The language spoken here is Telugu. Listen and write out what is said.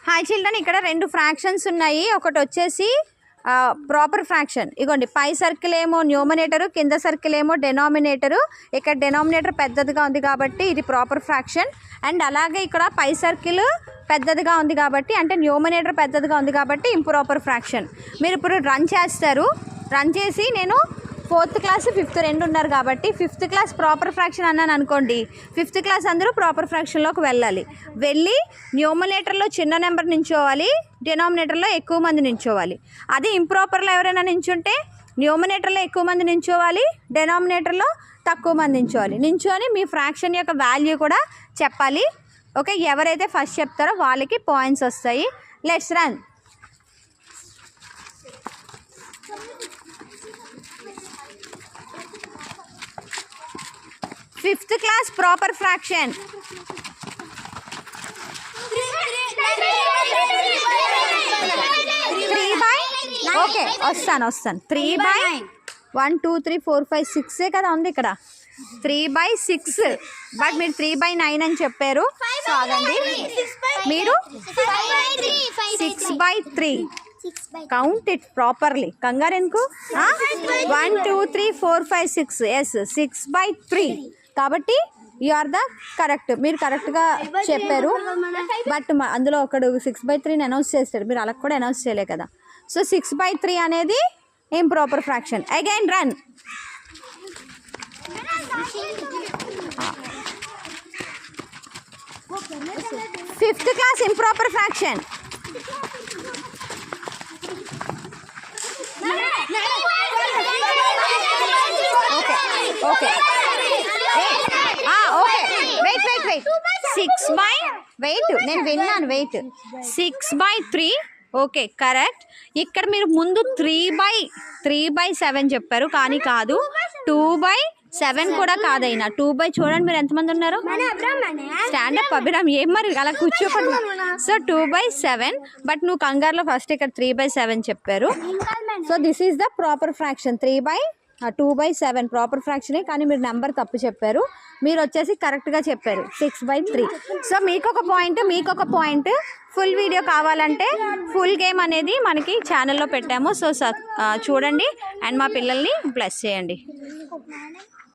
హాయ్ చిల్డ్రన్, ఇక్కడ రెండు ఫ్రాక్షన్స్ ఉన్నాయి. ఒకటి వచ్చేసి ప్రాపర్ ఫ్రాక్షన్. ఇగోండి, పై సర్కిల్ ఏమో న్యూమరేటరు, కింద సర్కిల్ ఏమో డెనామినేటరు. ఇక్కడ డెనామినేటర్ పెద్దదిగా ఉంది కాబట్టి ఇది ప్రాపర్ ఫ్రాక్షన్. అండ్ అలాగే ఇక్కడ పై సర్కిల్ పెద్దదిగా ఉంది కాబట్టి, అంటే న్యూమరేటర్ పెద్దదిగా ఉంది కాబట్టి ఇంప్రాపర్ ఫ్రాక్షన్. మీరు ఇప్పుడు రన్ చేస్తారు. రన్ చేసి నేను 4th క్లాస్ 5th రెండు ఉన్నారు కాబట్టి 5th క్లాస్ ప్రాపర్ ఫ్రాక్షన్ అన్నాను అనుకోండి, 5th క్లాస్ అందరూ ప్రాపర్ ఫ్రాక్షన్లోకి వెళ్ళి న్యూమరేటర్లో చిన్న నెంబర్ నించోవాలి, డినామినేటర్లో ఎక్కువ మంది నించోవాలి. అదే ఇంప్రాపర్లో ఎవరైనా నించుంటే న్యూమరేటర్లో ఎక్కువ మంది నించోవాలి, డినామినేటర్లో తక్కువ మంది నించోని మీ ఫ్రాక్షన్ యొక్క వాల్యూ కూడా చెప్పాలి. ఓకే, ఎవరైతే ఫస్ట్ చెప్తారో వాళ్ళకి పాయింట్స్ వస్తాయి. Let's run. 5th class proper fraction. 3/, okay వస్తాను 3/1 2 3 4 5 6 కదా ఉంది ఇక్కడ. 3/6, బట్ మీరు 3/9 అని చెప్పారు. కాదండి, మీరు 6/3. Count it properly. కంగారు ఎందుకు? 1 2 3 4 5 6. ఎస్, 6/3. కాబట్టి యు ఆర్ ద కరెక్ట్. మీరు కరెక్ట్గా చెప్పారు. బట్ అందులో ఒకడు 6/3ని అనౌన్స్ చేస్తాడు, మీరు అలా కూడా అనౌన్స్ చేయలే కదా. సో 6/3 అనేది improper fraction. Again run. 5th class improper fraction. Okay okay wait 6/, నేను విన్నాను. 6/3. Okay correct. ఇక్కడ మీరు ముందు 3/7 చెప్పారు, కానీ కాదు. 2/7 కూడా కాదైనా 2/, చూడండి మీరు ఎంతమంది ఉన్నారు. స్టాండప్ అభిరామ్, ఏం మరి అలా కూర్చోకుండా. సో 2/7, బట్ నువ్వు కంగారులో ఫస్ట్ ఇక్కడ 3/7 చెప్పారు. So this is the proper fraction. 2/7 proper ఫ్రాక్షనే, కానీ మీరు నెంబర్ తప్పు చెప్పారు. మీరు వచ్చేసి కరెక్ట్గా చెప్పారు 6/3. సో మీకు ఒక పాయింట్. ఫుల్ వీడియో కావాలంటే ఫుల్ గేమ్ అనేది మనకి ఛానల్లో పెట్టాము. సో చూడండి అండ్ మా పిల్లల్ని బ్లెస్ చేయండి.